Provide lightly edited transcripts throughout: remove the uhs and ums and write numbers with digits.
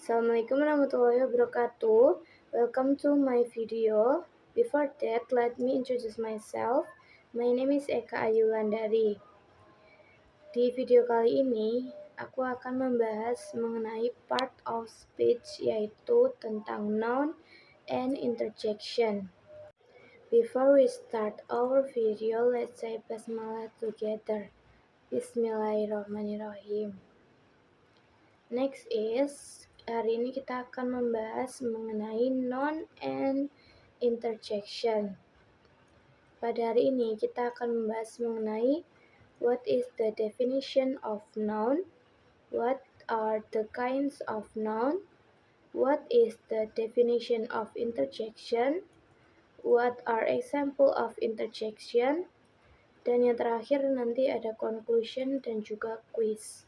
Assalamualaikum warahmatullahi wabarakatuh. Welcome to my video. Before that, let me introduce myself. My name is Eka Ayulandari. Di video kali ini, aku akan membahas mengenai part of speech, yaitu tentang noun and interjection. Before we start our video, let's say basmalah together. Bismillahirrahmanirrahim. Next is, hari ini kita akan membahas mengenai noun and interjection. Pada hari ini kita akan membahas mengenai what is the definition of noun, what are the kinds of noun, what is the definition of interjection, what are example of interjection, dan yang terakhir nanti ada conclusion dan juga quiz.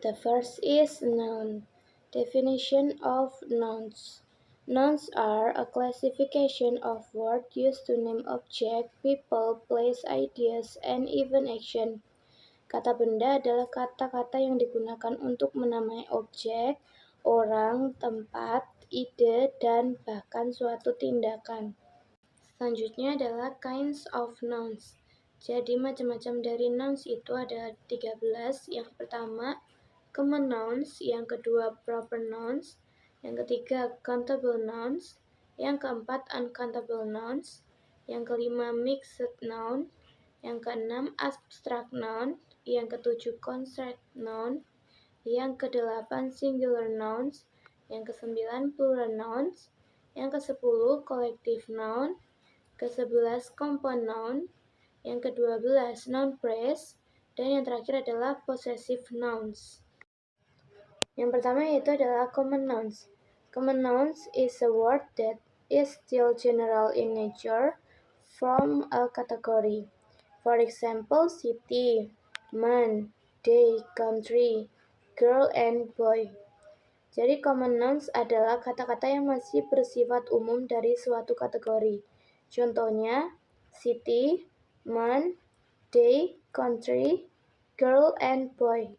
The first is noun. Definition of nouns. Nouns are a classification of words used to name object, people, place, ideas, and even action. Kata benda adalah kata-kata yang digunakan untuk menamai objek, orang, tempat, ide, dan bahkan suatu tindakan. Selanjutnya adalah kinds of nouns. Jadi macam-macam dari nouns itu ada 13. Yang pertama common nouns, yang kedua proper nouns, yang ketiga countable nouns, yang keempat uncountable nouns, yang kelima mixed noun, yang keenam abstract noun, yang ketujuh construct noun, yang kedelapan singular nouns, yang kesembilan plural nouns, yang kesepuluh collective noun, ke-11 compound noun, yang ke-12 noun phrase, dan yang terakhir adalah possessive nouns. Yang pertama yaitu adalah common nouns. Common nouns is a word that is still general in nature from a category. For example, city, man, day, country, girl, and boy. Jadi common nouns adalah kata-kata yang masih bersifat umum dari suatu kategori. Contohnya, city, man, day, country, girl, and boy.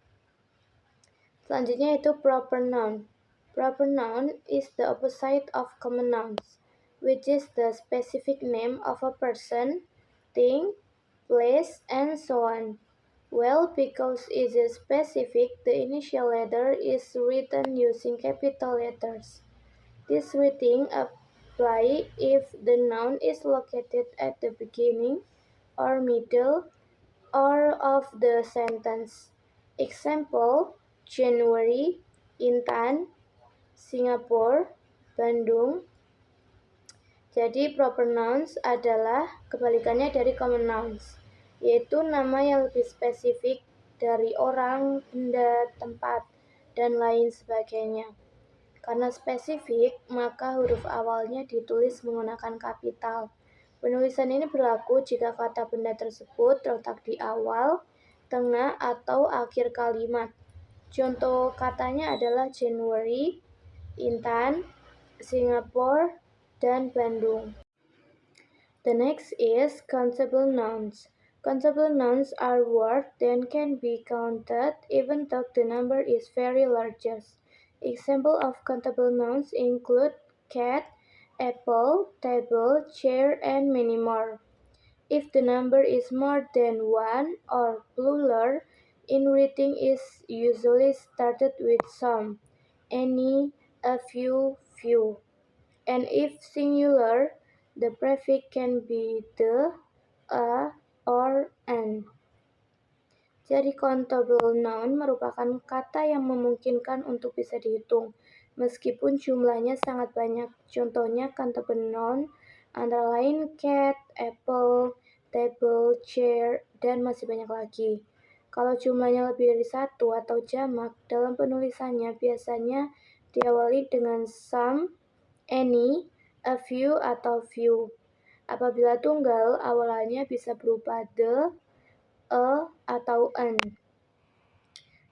Selanjutnya itu proper noun. Proper noun is the opposite of common nouns, which is the specific name of a person, thing, place, and so on. Well, because it is specific, the initial letter is written using capital letters. This writing applies if the noun is located at the beginning or middle or of the sentence. Example, January, Intan, Singapore, Bandung. Jadi proper nouns adalah kebalikannya dari common nouns, yaitu nama yang lebih spesifik dari orang, benda, tempat, dan lain sebagainya. Karena spesifik, maka huruf awalnya ditulis menggunakan kapital. Penulisan ini berlaku jika kata benda tersebut terletak di awal, tengah, atau akhir kalimat. Contoh katanya adalah January, Intan, Singapore, dan Bandung. The next is countable nouns. Countable nouns are words that can be counted even though the number is very large. Example of countable nouns include cat, apple, table, chair, and many more. If the number is more than one or plural, in writing is usually started with some, any, a few, few. And if singular, the prefix can be the, a, or an. Jadi countable noun merupakan kata yang memungkinkan untuk bisa dihitung, meskipun jumlahnya sangat banyak. Contohnya countable noun antara lain cat, apple, table, chair, dan masih banyak lagi. Kalau jumlahnya lebih dari satu atau jamak, dalam penulisannya biasanya diawali dengan some, any, a few, atau few. Apabila tunggal, awalannya bisa berupa the, a, atau an.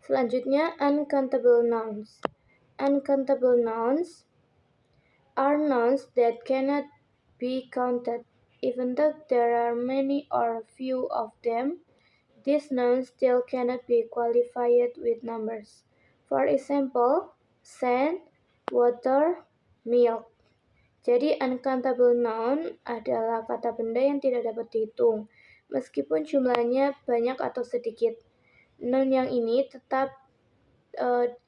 Selanjutnya, uncountable nouns. Uncountable nouns are nouns that cannot be counted. Even though there are many or few of them, these nouns still cannot be qualified with numbers. For example, sand, water, milk. Jadi uncountable noun adalah kata benda yang tidak dapat dihitung, meskipun jumlahnya banyak atau sedikit. Noun yang ini tetap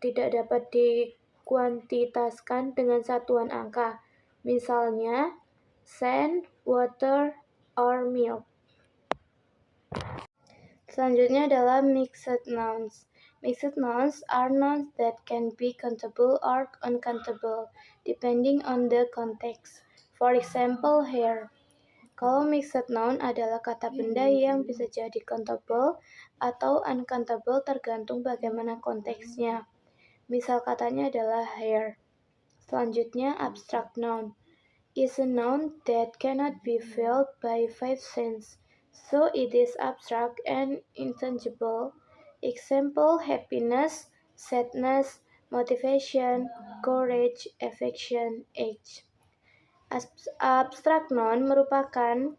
tidak dapat dikuantitaskan dengan satuan angka. Misalnya, sand, water, or milk. Selanjutnya adalah mixed nouns. Mixed nouns are nouns that can be countable or uncountable, depending on the context. For example, hair. Kalau mixed noun adalah kata benda yang bisa jadi countable atau uncountable tergantung bagaimana konteksnya. Misal katanya adalah hair. Selanjutnya, abstract noun is a noun that cannot be felt by five senses, so it is abstract and intangible. Example, happiness, sadness, motivation, courage, affection, age. Abstract noun merupakan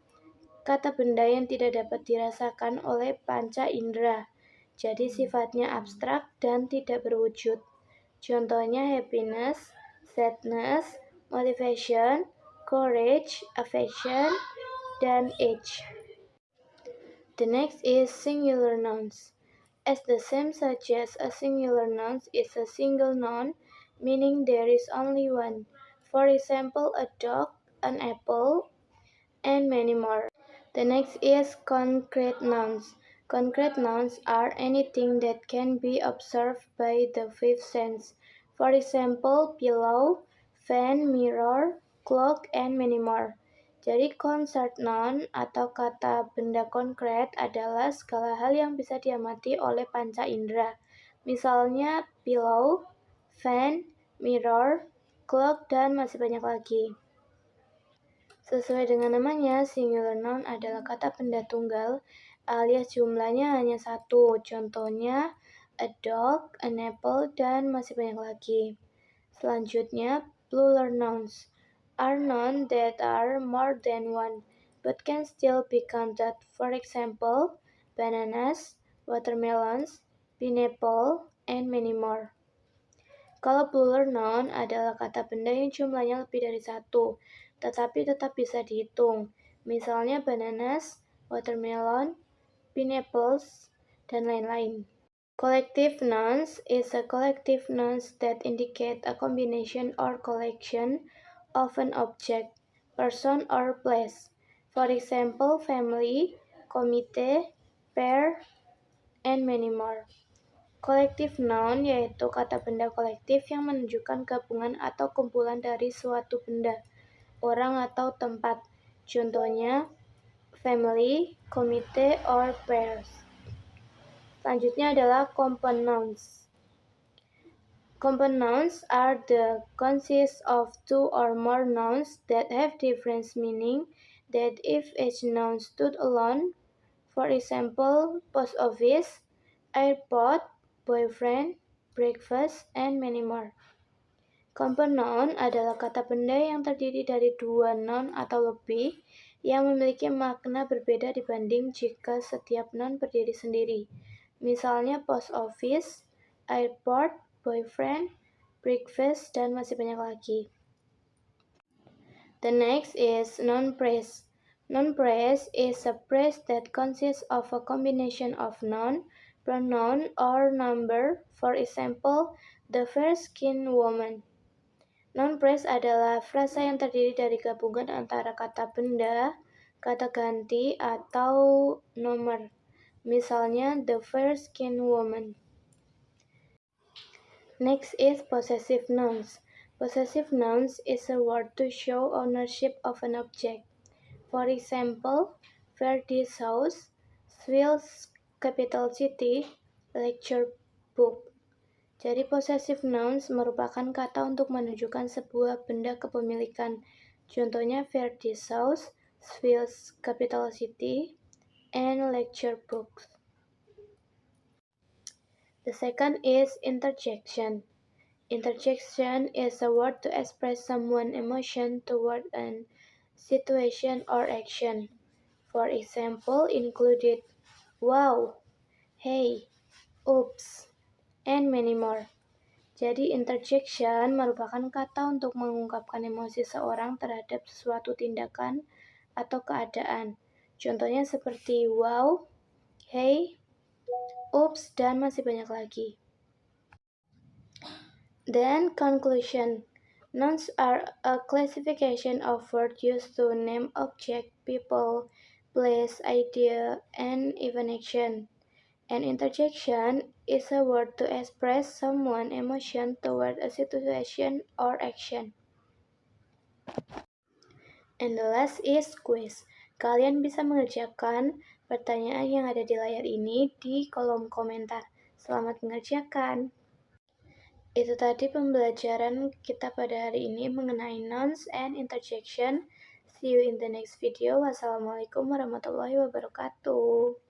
kata benda yang tidak dapat dirasakan oleh panca indera, jadi sifatnya abstrak dan tidak berwujud. Contohnya happiness, sadness, motivation, courage, affection, dan age. The next is singular nouns. As the same suggests, a singular noun is a single noun, meaning there is only one. For example, a dog, an apple, and many more. The next is concrete nouns. Concrete nouns are anything that can be observed by the fifth sense. For example, pillow, fan, mirror, clock, and many more. Jadi concrete noun atau kata benda konkret adalah segala hal yang bisa diamati oleh panca indera. Misalnya pillow, fan, mirror, clock, dan masih banyak lagi. Sesuai dengan namanya, singular noun adalah kata benda tunggal alias jumlahnya hanya satu. Contohnya, a dog, an apple, dan masih banyak lagi. Selanjutnya, plural nouns are nouns that are more than one, but can still be counted. For example, bananas, watermelons, pineapple, and many more. Kalau plural noun adalah kata benda yang jumlahnya lebih dari satu, tetapi tetap bisa dihitung. Misalnya bananas, watermelon, pineapples, dan lain-lain. Collective nouns is a collective nouns that indicate a combination or collection of an object, person, or place. For example, family, committee, pair, and many more. Kolektif noun yaitu kata benda kolektif yang menunjukkan gabungan atau kumpulan dari suatu benda, orang atau tempat. Contohnya, family, committee, or pairs. Selanjutnya adalah compound nouns. Compound nouns are the consist of two or more nouns that have different meaning that if each noun stood alone, for example, post office, airport, boyfriend, breakfast, and many more. Compound noun adalah kata benda yang terdiri dari dua noun atau lebih yang memiliki makna berbeda dibanding jika setiap noun berdiri sendiri. Misalnya post office, airport, boyfriend, breakfast, dan masih banyak lagi. The next is noun phrase. Noun phrase is a phrase that consists of a combination of noun, pronoun, or number. For example, the fair-skinned woman. Noun phrase adalah frasa yang terdiri dari gabungan antara kata benda, kata ganti, atau nomor. Misalnya, the fair-skinned woman. Next is possessive nouns. Possessive nouns is a word to show ownership of an object. For example, where this house, Swill's capital city, lecture book. Jadi possessive nouns merupakan kata untuk menunjukkan sebuah benda kepemilikan. Contohnya where this house, Swill's capital city, and lecture books. The second is interjection. Interjection is a word to express someone's emotion toward an situation or action. For example, included wow, hey, oops, and many more. Jadi interjection merupakan kata untuk mengungkapkan emosi seorang terhadap suatu tindakan atau keadaan. Contohnya seperti wow, hey, oops, dan masih banyak lagi. Then conclusion. Nouns are a classification of words used to name object, people, place, idea, and even action. An interjection is a word to express someone's emotion toward a situation or action. And the last is quiz. Kalian bisa mengerjakan pertanyaan yang ada di layar ini di kolom komentar. Selamat mengerjakan. Itu tadi pembelajaran kita pada hari ini mengenai nouns and interjection. See you in the next video. Wassalamualaikum warahmatullahi wabarakatuh.